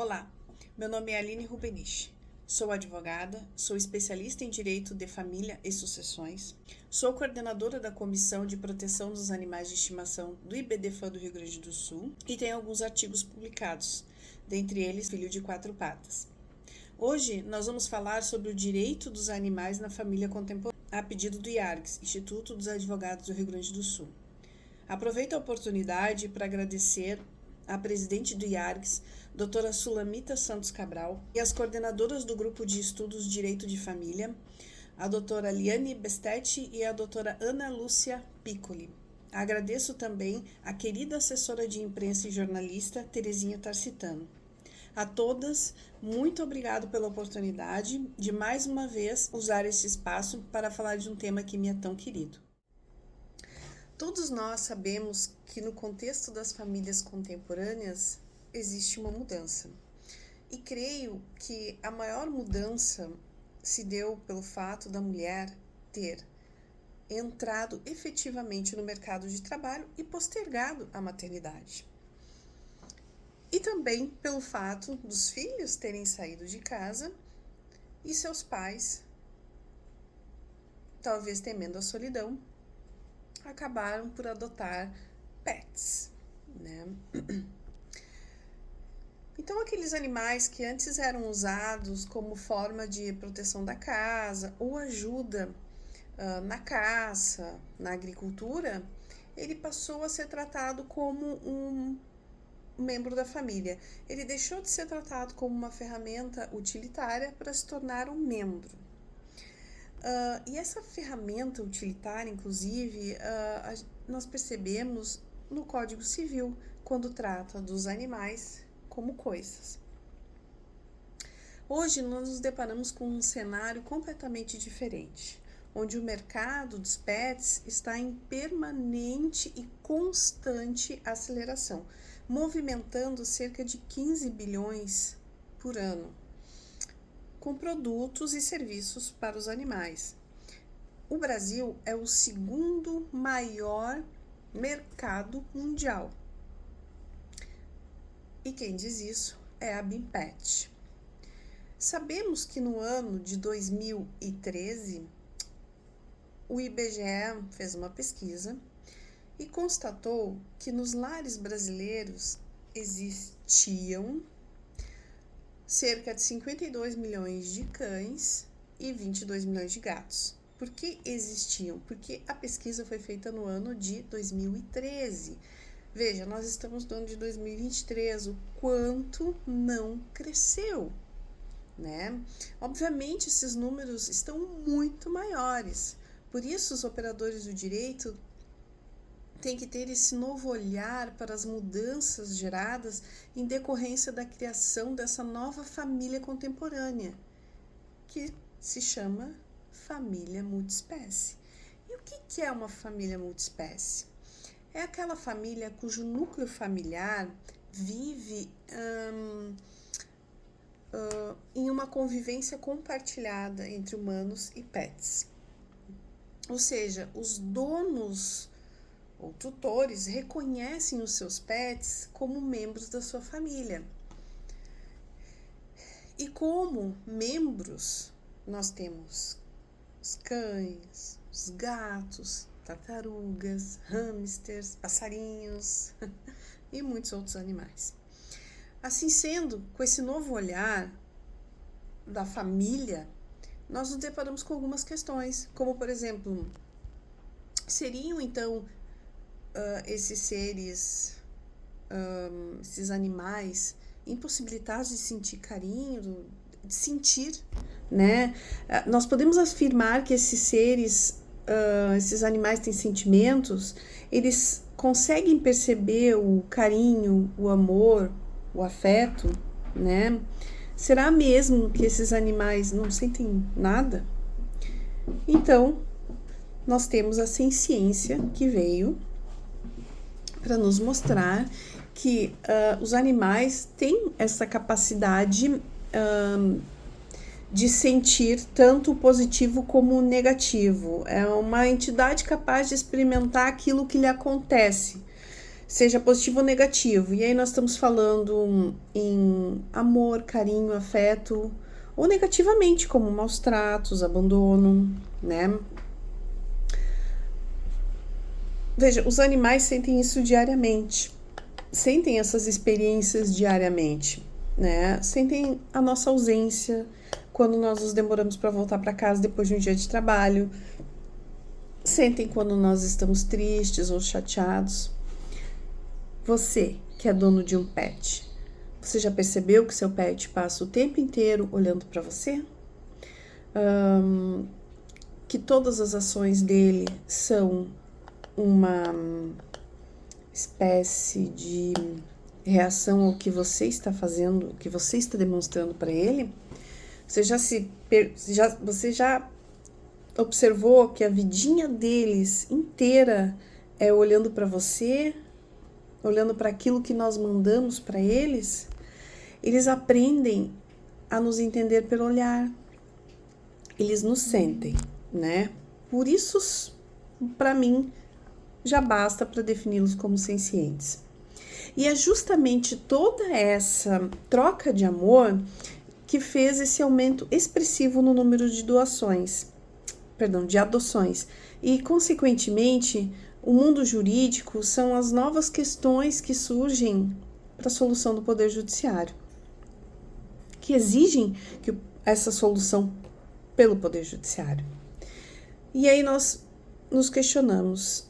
Olá, meu nome é Aline Rubenich. Sou advogada, sou especialista em Direito de Família e Sucessões, sou coordenadora da Comissão de Proteção dos Animais de Estimação do IBDFAM do Rio Grande do Sul e tenho alguns artigos publicados, dentre eles Filho de Quatro Patas. Hoje nós vamos falar sobre o direito dos animais na família contemporânea, a pedido do IARGS, Instituto dos Advogados do Rio Grande do Sul. Aproveito a oportunidade para agradecer a presidente do IARGS, doutora Sulamita Santos Cabral, e as coordenadoras do Grupo de Estudos Direito de Família, a doutora Liane Bestetti e a doutora Ana Lúcia Piccoli. Agradeço também a querida assessora de imprensa e jornalista, Terezinha Tarcitano. A todas, muito obrigado pela oportunidade de mais uma vez usar esse espaço para falar de um tema que me é tão querido. Todos nós sabemos que no contexto das famílias contemporâneas existe uma mudança. E creio que a maior mudança se deu pelo fato da mulher ter entrado efetivamente no mercado de trabalho e postergado a maternidade. E também pelo fato dos filhos terem saído de casa e seus pais, talvez temendo a solidão, acabaram por adotar pets, né? Então, aqueles animais que antes eram usados como forma de proteção da casa ou ajuda na caça, na agricultura, ele passou a ser tratado como um membro da família. Ele deixou de ser tratado como uma ferramenta utilitária para se tornar um membro. E essa ferramenta utilitária, inclusive, nós percebemos no Código Civil, quando trata dos animais como coisas. Hoje nós nos deparamos com um cenário completamente diferente, onde o mercado dos pets está em permanente e constante aceleração, movimentando cerca de 15 bilhões por ano, com produtos e serviços para os animais. O Brasil é o segundo maior mercado mundial. E quem diz isso é a BIMPET. Sabemos que no ano de 2013, o IBGE fez uma pesquisa e constatou que nos lares brasileiros existiam cerca de 52 milhões de cães e 22 milhões de gatos. Por que existiam? Porque a pesquisa foi feita no ano de 2013. Veja, nós estamos no ano de 2023, o quanto não cresceu, né? Obviamente, esses números estão muito maiores. Por isso, os operadores do direito tem que ter esse novo olhar para as mudanças geradas em decorrência da criação dessa nova família contemporânea, que se chama família multiespécie. E o que é uma família multiespécie? É aquela família cujo núcleo familiar vive em uma convivência compartilhada entre humanos e pets. Ou seja, os donos ou tutores reconhecem os seus pets como membros da sua família. E como membros, nós temos os cães, os gatos, tartarugas, hamsters, passarinhos e muitos outros animais. Assim sendo, com esse novo olhar da família, nós nos deparamos com algumas questões, como por exemplo, seriam então esses seres, esses animais impossibilitados de sentir carinho, de sentir, né? Nós podemos afirmar que esses seres, esses animais têm sentimentos, eles conseguem perceber o carinho, o amor, o afeto, né? Será mesmo que esses animais não sentem nada? Então, nós temos a ciência que veio para nos mostrar que os animais têm essa capacidade de sentir tanto o positivo como o negativo. É uma entidade capaz de experimentar aquilo que lhe acontece, seja positivo ou negativo. E aí nós estamos falando em amor, carinho, afeto, ou negativamente, como maus tratos, abandono, né? Veja, os animais sentem isso diariamente, sentem essas experiências diariamente, né? Sentem a nossa ausência quando nós nos demoramos para voltar para casa depois de um dia de trabalho, sentem quando nós estamos tristes ou chateados. Você, que é dono de um pet, você já percebeu que seu pet passa o tempo inteiro olhando para você? Que todas as ações dele são uma espécie de reação ao que você está fazendo, o que você está demonstrando para ele? Você já observou que a vidinha deles inteira é olhando para você, olhando para aquilo que nós mandamos para eles? Eles aprendem a nos entender pelo olhar. Eles nos sentem, né? Por isso, para mim, já basta para defini-los como sencientes. E é justamente toda essa troca de amor que fez esse aumento expressivo no número de de adoções. E, consequentemente, o mundo jurídico são as novas questões que surgem para a solução do Poder Judiciário, que exigem essa solução pelo Poder Judiciário. E aí nós nos questionamos,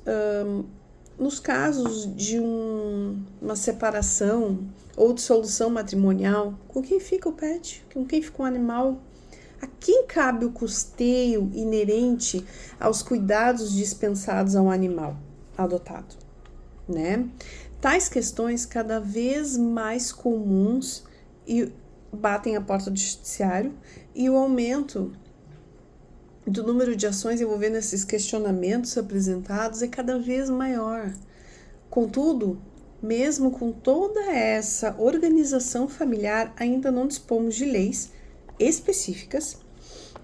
nos casos de uma separação ou dissolução matrimonial, com quem fica o pet? Com quem fica o animal? A quem cabe o custeio inerente aos cuidados dispensados ao animal adotado, né? Tais questões cada vez mais comuns e batem a porta do judiciário, e o aumento do número de ações envolvendo esses questionamentos apresentados é cada vez maior. Contudo, mesmo com toda essa organização familiar, ainda não dispomos de leis específicas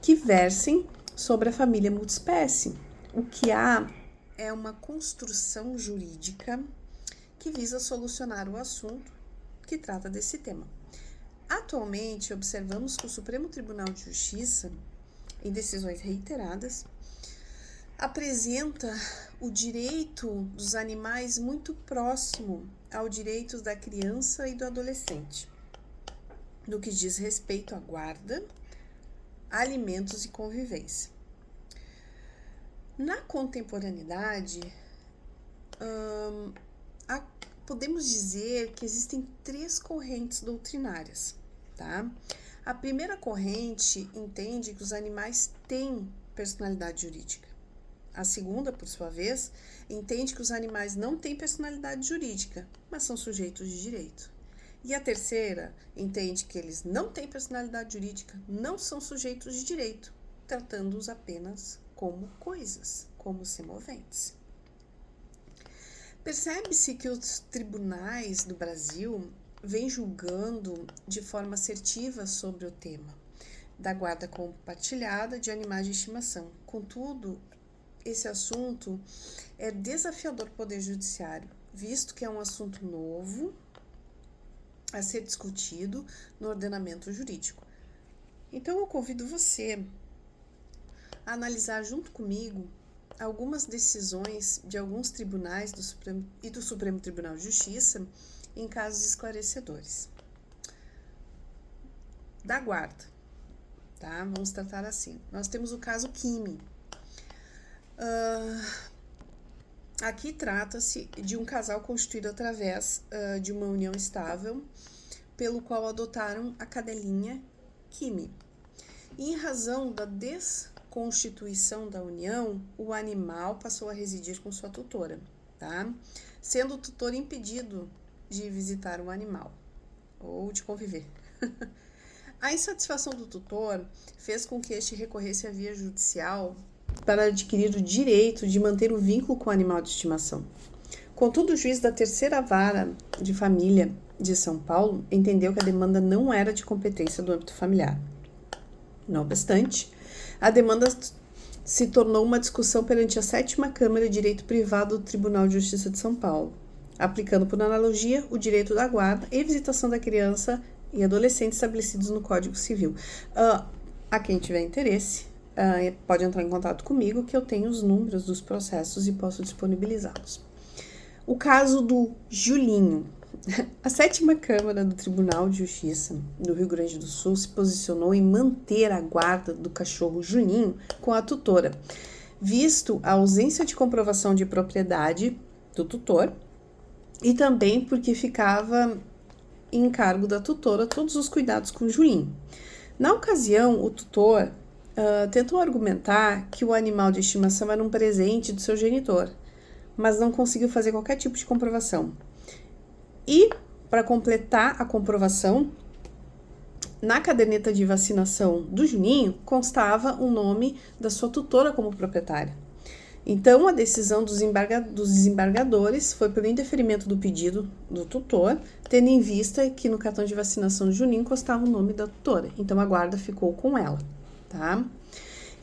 que versem sobre a família multiespécie. O que há é uma construção jurídica que visa solucionar o assunto que trata desse tema. Atualmente, observamos que o Supremo Tribunal de Justiça, em decisões reiteradas, apresenta o direito dos animais muito próximo ao direito da criança e do adolescente, no que diz respeito à guarda, alimentos e convivência. Na contemporaneidade, podemos dizer que existem 3 correntes doutrinárias, tá? A primeira corrente entende que os animais têm personalidade jurídica. A segunda, por sua vez, entende que os animais não têm personalidade jurídica, mas são sujeitos de direito. E a terceira entende que eles não têm personalidade jurídica, não são sujeitos de direito, tratando-os apenas como coisas, como semoventes. Percebe-se que os tribunais do Brasil vêm julgando de forma assertiva sobre o tema da guarda compartilhada de animais de estimação. Contudo, esse assunto é desafiador para o Poder Judiciário, visto que é um assunto novo a ser discutido no ordenamento jurídico. Então, eu convido você a analisar junto comigo algumas decisões de alguns tribunais do Supremo Tribunal de Justiça em casos esclarecedores. Da guarda, tá? Vamos tratar assim. Nós temos o caso Kimi. Aqui trata-se de um casal constituído através de uma união estável, pelo qual adotaram a cadelinha Kimi. E em razão da desconstituição da união, o animal passou a residir com sua tutora, tá? Sendo o tutor impedido de visitar o animal ou de conviver. A insatisfação do tutor fez com que este recorresse à via judicial para adquirir o direito de manter o vínculo com o animal de estimação. Contudo, o juiz da terceira vara de família de São Paulo entendeu que a demanda não era de competência do âmbito familiar. Não obstante, a demanda se tornou uma discussão perante a 7ª Câmara de Direito Privado do Tribunal de Justiça de São Paulo, aplicando por analogia o direito da guarda e visitação da criança e adolescente estabelecidos no Código Civil. A quem tiver interesse, pode entrar em contato comigo, que eu tenho os números dos processos e posso disponibilizá-los. O caso do Julinho. A 7ª Câmara do Tribunal de Justiça do Rio Grande do Sul se posicionou em manter a guarda do cachorro Julinho com a tutora, visto a ausência de comprovação de propriedade do tutor e também porque ficava em cargo da tutora todos os cuidados com o Julinho. Na ocasião, o tutor tentou argumentar que o animal de estimação era um presente do seu genitor, mas não conseguiu fazer qualquer tipo de comprovação. E, para completar a comprovação, na caderneta de vacinação do Juninho constava o nome da sua tutora como proprietária. Então, a decisão dos desembargadores foi pelo indeferimento do pedido do tutor, tendo em vista que no cartão de vacinação do Juninho constava o nome da tutora. Então, a guarda ficou com ela, tá?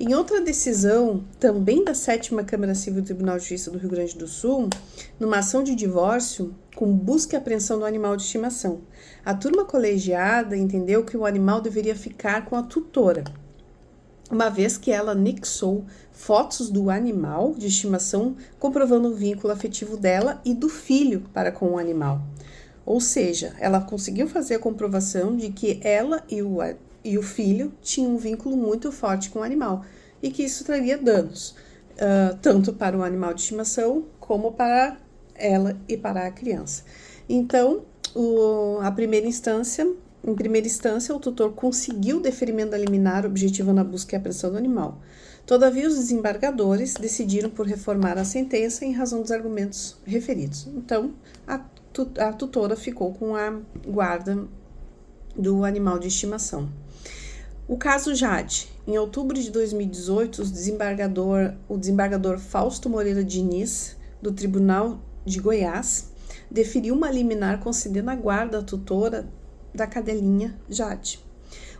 Em outra decisão, também da 7ª Câmara Civil do Tribunal de Justiça do Rio Grande do Sul, numa ação de divórcio com busca e apreensão do animal de estimação, a turma colegiada entendeu que o animal deveria ficar com a tutora, uma vez que ela anexou fotos do animal de estimação comprovando o vínculo afetivo dela e do filho para com o animal. Ou seja, ela conseguiu fazer a comprovação de que ela e o filho tinham um vínculo muito forte com o animal e que isso traria danos, tanto para o animal de estimação como para ela e para a criança. Então, em primeira instância, o tutor conseguiu o deferimento da liminar objetivando a busca e apreensão do animal. Todavia, os desembargadores decidiram por reformar a sentença em razão dos argumentos referidos. Então, a tutora ficou com a guarda do animal de estimação. O caso Jade. Em outubro de 2018, o desembargador Fausto Moreira Diniz, do Tribunal de Goiás, deferiu uma liminar concedendo a guarda à tutora da cadelinha Jade,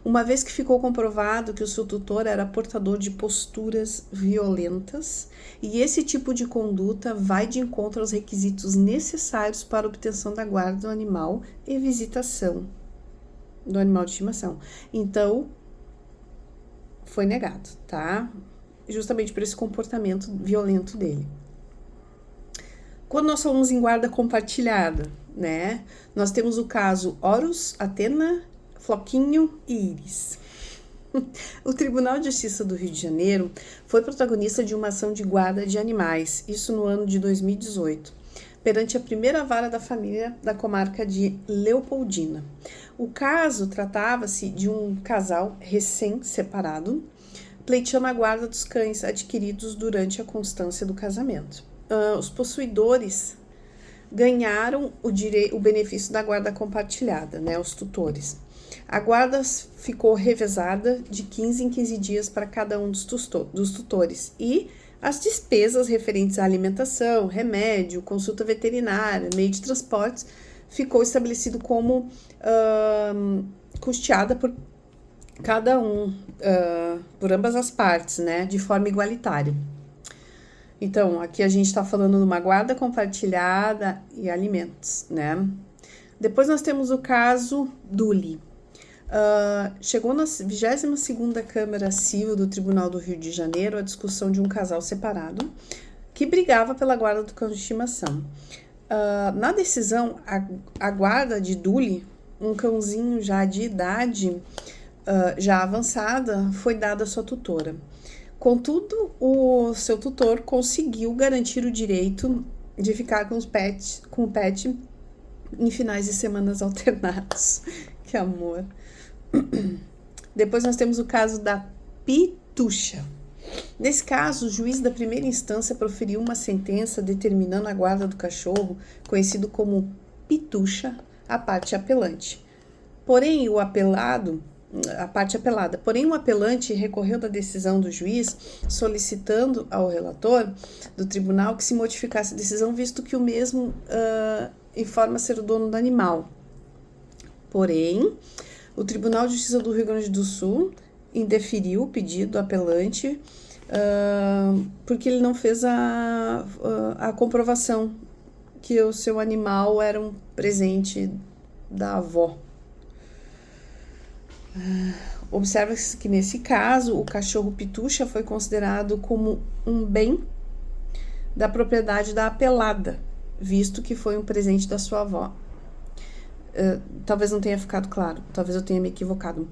uma vez que ficou comprovado que o seu tutor era portador de posturas violentas e esse tipo de conduta vai de encontro aos requisitos necessários para a obtenção da guarda do animal e visitação do animal de estimação. Então, foi negado, tá? Justamente por esse comportamento violento dele. Quando nós falamos em guarda compartilhada, né? Nós temos o caso Horus, Atena, Floquinho e Iris. O Tribunal de Justiça do Rio de Janeiro foi protagonista de uma ação de guarda de animais, isso no ano de 2018, perante a primeira vara da família da comarca de Leopoldina. O caso tratava-se de um casal recém-separado, pleiteando a guarda dos cães adquiridos durante a constância do casamento. Os possuidores ganharam o benefício da guarda compartilhada, né, os tutores. A guarda ficou revezada de 15 em 15 dias para cada um dos tutores e as despesas referentes à alimentação, remédio, consulta veterinária, meio de transportes, ficou estabelecido como custeada por cada um, por ambas as partes, né, de forma igualitária. Então, aqui a gente está falando de uma guarda compartilhada e alimentos, né? Depois nós temos o caso Duli. Chegou na 22ª Câmara Civil do Tribunal do Rio de Janeiro a discussão de um casal separado que brigava pela guarda do cão de estimação. Na decisão, a guarda de Duli, um cãozinho já de idade já avançada, foi dada à sua tutora. Contudo, o seu tutor conseguiu garantir o direito de ficar com o pet em finais de semanas alternados. Que amor! Depois nós temos o caso da Pitucha. Nesse caso, o juiz da primeira instância proferiu uma sentença determinando a guarda do cachorro, conhecido como Pitucha, a parte apelante. Porém, o apelante recorreu da decisão do juiz, solicitando ao relator do tribunal que se modificasse a decisão, visto que o mesmo informa ser o dono do animal. Porém, o Tribunal de Justiça do Rio Grande do Sul indeferiu o pedido do apelante porque ele não fez a comprovação que o seu animal era um presente da avó. Observa-se que nesse caso o cachorro pitucha foi considerado como um bem da propriedade da apelada, visto que foi um presente da sua avó. Talvez não tenha ficado claro, talvez eu tenha me equivocado.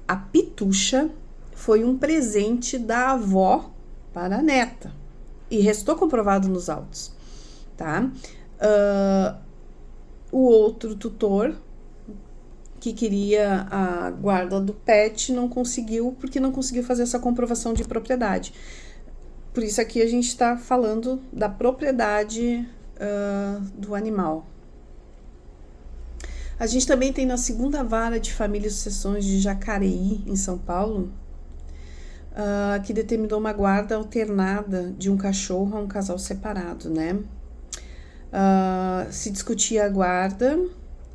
A pitucha foi um presente da avó para a neta e restou comprovado nos autos, tá? O outro tutor que queria a guarda do pet não conseguiu, porque não conseguiu fazer essa comprovação de propriedade. Por isso aqui a gente está falando da propriedade do animal. A gente também tem na segunda vara de família e sucessões de Jacareí, em São Paulo, que determinou uma guarda alternada de um cachorro a um casal separado, né? Se discutia a guarda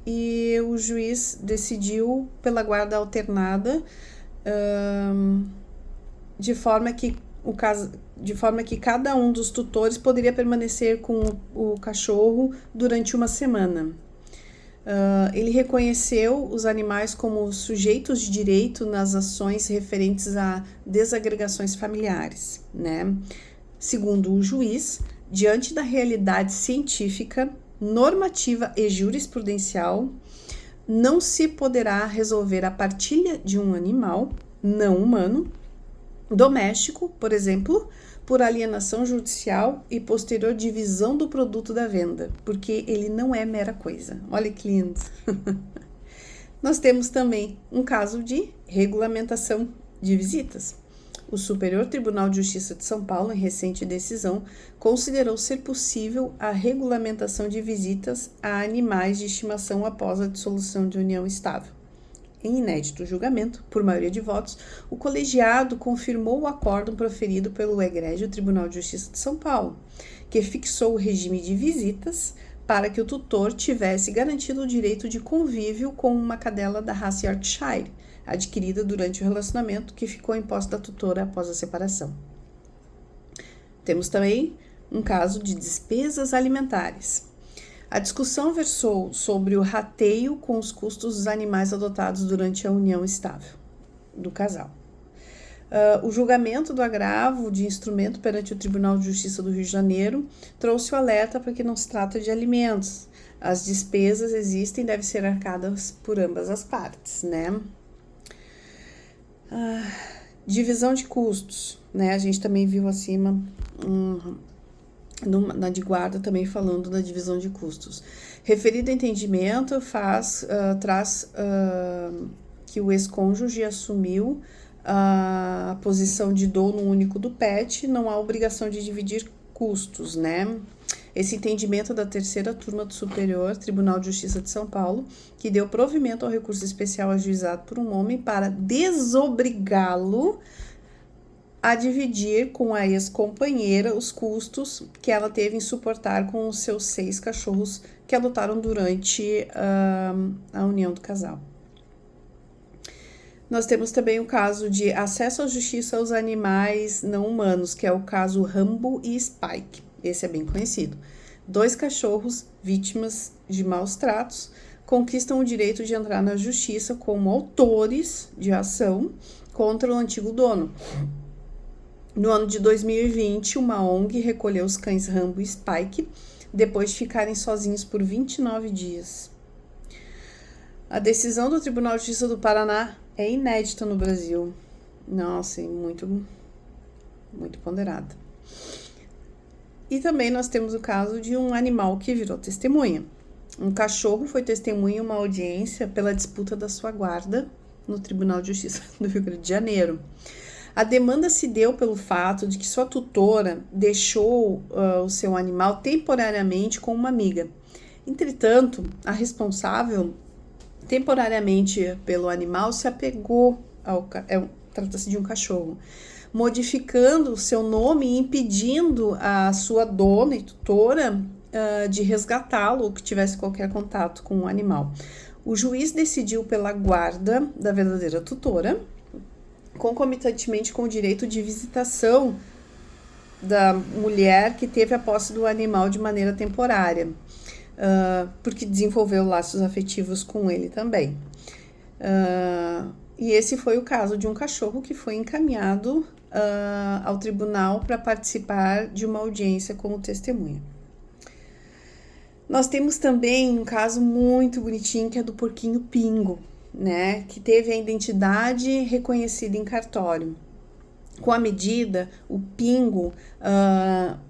e o juiz decidiu pela guarda alternada, de forma que cada um dos tutores poderia permanecer com o cachorro durante uma semana. Ele reconheceu os animais como sujeitos de direito nas ações referentes a desagregações familiares, né? Segundo o juiz, diante da realidade científica, normativa e jurisprudencial, não se poderá resolver a partilha de um animal não humano, doméstico, por exemplo, por alienação judicial e posterior divisão do produto da venda, porque ele não é mera coisa. Olha que lindo! Nós temos também um caso de regulamentação de visitas. O Superior Tribunal de Justiça de São Paulo, em recente decisão, considerou ser possível a regulamentação de visitas a animais de estimação após a dissolução de união estável. Em inédito julgamento, por maioria de votos, o colegiado confirmou o acórdão proferido pelo Egrégio Tribunal de Justiça de São Paulo, que fixou o regime de visitas para que o tutor tivesse garantido o direito de convívio com uma cadela da raça Yorkshire, adquirida durante o relacionamento que ficou em posse da tutora após a separação. Temos também um caso de despesas alimentares. A discussão versou sobre o rateio com os custos dos animais adotados durante a união estável do casal. O julgamento do agravo de instrumento perante o Tribunal de Justiça do Rio de Janeiro trouxe o alerta para que não se trata de alimentos. As despesas existem e devem ser arcadas por ambas as partes, né? Divisão de custos, né? A gente também viu acima na de guarda também falando da divisão de custos. Referido entendimento traz que o ex-cônjuge assumiu a posição de dono único do pet, não há obrigação de dividir custos, né? Esse entendimento da terceira turma do Superior Tribunal de Justiça de São Paulo, que deu provimento ao recurso especial ajuizado por um homem para desobrigá-lo a dividir com a ex-companheira os custos que ela teve em suportar com os seus 6 cachorros que adotaram durante a união do casal. Nós temos também o caso de acesso à justiça aos animais não humanos, que é o caso Rambo e Spike. Esse é bem conhecido. 2 cachorros, vítimas de maus tratos, conquistam o direito de entrar na justiça como autores de ação contra o antigo dono. No ano de 2020, uma ONG recolheu os cães Rambo e Spike, depois de ficarem sozinhos por 29 dias. A decisão do Tribunal de Justiça do Paraná é inédita no Brasil. Nossa, muito, muito ponderada. E também nós temos o caso de um animal que virou testemunha. Um cachorro foi testemunha em uma audiência pela disputa da sua guarda no Tribunal de Justiça do Rio Grande de Janeiro. A demanda se deu pelo fato de que sua tutora deixou o seu animal temporariamente com uma amiga. Entretanto, a responsável temporariamente pelo animal se apegou trata-se de um cachorro, modificando o seu nome e impedindo a sua dona e tutora de resgatá-lo ou que tivesse qualquer contato com o animal. O juiz decidiu pela guarda da verdadeira tutora, concomitantemente com o direito de visitação da mulher que teve a posse do animal de maneira temporária, porque desenvolveu laços afetivos com ele também. E esse foi o caso de um cachorro que foi encaminhado ao tribunal para participar de uma audiência como testemunha. Nós temos também um caso muito bonitinho que é do porquinho Pingo, né, que teve a identidade reconhecida em cartório. Com a medida, o Pingo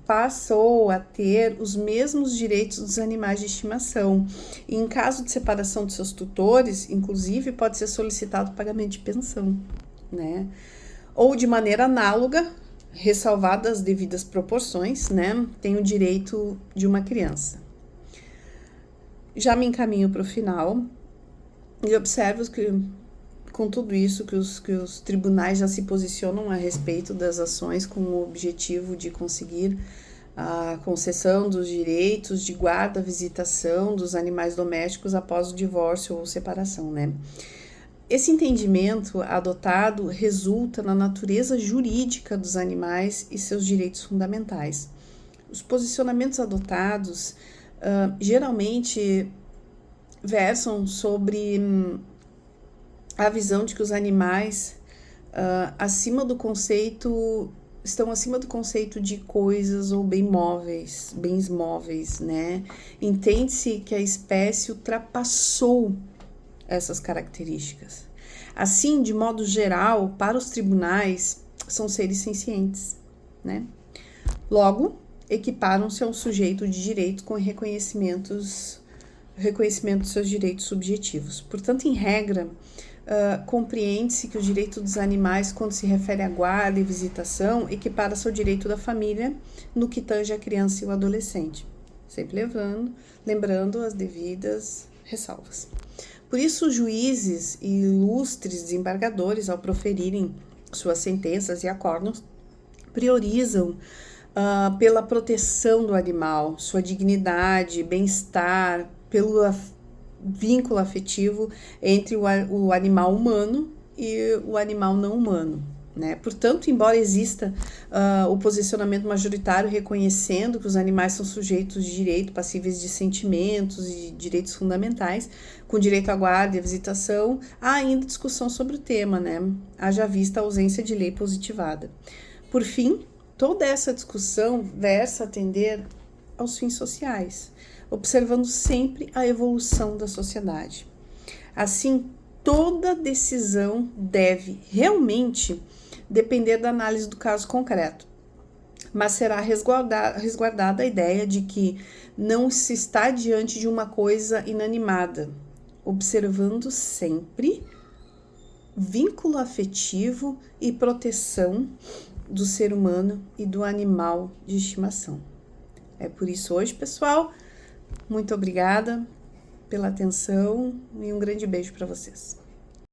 passou a ter os mesmos direitos dos animais de estimação. E em caso de separação de seus tutores, inclusive, pode ser solicitado o pagamento de pensão, né? Ou de maneira análoga, ressalvadas as devidas proporções, né? Tem o direito de uma criança. Já me encaminho para o final e observo que, com tudo isso, que os tribunais já se posicionam a respeito das ações com o objetivo de conseguir a concessão dos direitos de guarda, visitação dos animais domésticos após o divórcio ou separação, né? Esse entendimento adotado resulta na natureza jurídica dos animais e seus direitos fundamentais. Os posicionamentos adotados geralmente versam sobre a visão de que os animais estão acima do conceito de coisas ou bens móveis, né? Entende-se que a espécie ultrapassou essas características. Assim, de modo geral, para os tribunais, são seres sencientes, né? Logo, equiparam-se a um sujeito de direito com reconhecimento dos seus direitos subjetivos. Portanto, em regra, compreende-se que o direito dos animais, quando se refere à guarda e visitação, equipara-se ao direito da família no que tange a criança e o adolescente, sempre lembrando as devidas ressalvas. Por isso, os juízes e ilustres desembargadores, ao proferirem suas sentenças e acórdãos, priorizam pela proteção do animal, sua dignidade, bem-estar, pelo vínculo afetivo entre o animal humano e o animal não humano, né? Portanto, embora exista o posicionamento majoritário reconhecendo que os animais são sujeitos de direito passíveis de sentimentos e direitos fundamentais, com direito à guarda e à visitação, há ainda discussão sobre o tema, né? Haja vista a ausência de lei positivada. Por fim, toda essa discussão versa atender aos fins sociais, observando sempre a evolução da sociedade. Assim, toda decisão deve realmente depender da análise do caso concreto, mas será resguardada a ideia de que não se está diante de uma coisa inanimada, observando sempre vínculo afetivo e proteção do ser humano e do animal de estimação. É por isso hoje, pessoal, muito obrigada pela atenção e um grande beijo para vocês.